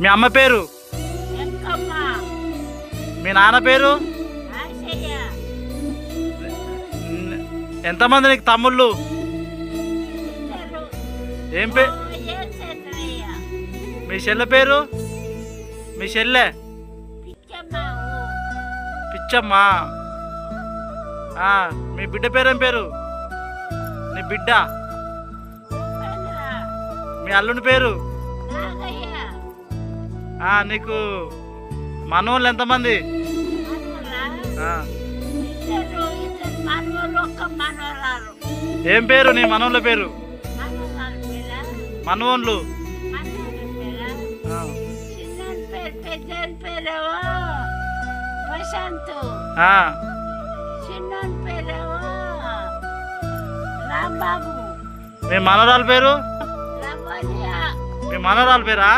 మీ అమ్మ పేరు? వెంకమ్మ. మీ నాన్న పేరు? ఆశయ్య. ఎంతమంది నీకు తమ్ముళ్ళు? ఇద్దరు. ఏం పే ఏసేంద్రయ్య. మీ చెల్లె పేరు? మీ చెల్లె పిచ్చమ్మ. పిచ్చమ్మా. మీ బిడ్డ పేరేం పేరు? నీ బిడ్డ? ఉపేంద్ర. మీ అల్లుని పేరు? నాగయ్య. నీకు మనోళ్ళు ఎంతమంది? మనవరా? ఆ, ఇద్దరు మనవలు, ఒక్క మనవరాలు. ఏం పేరు నీ మనోళ్ళ పేరు? మనవరాలు పేరా? మనోళ్ళు? మనవరాలు పేరా? ఆ, చిన్న పేరు, పెద్ద పేరేమో ప్రశాంత్. ఆ, చిన్న పేరేమో రాంబాబు. మీ మనవరాల పేరు? రమణ్య. మీ మనవరాల పేరా?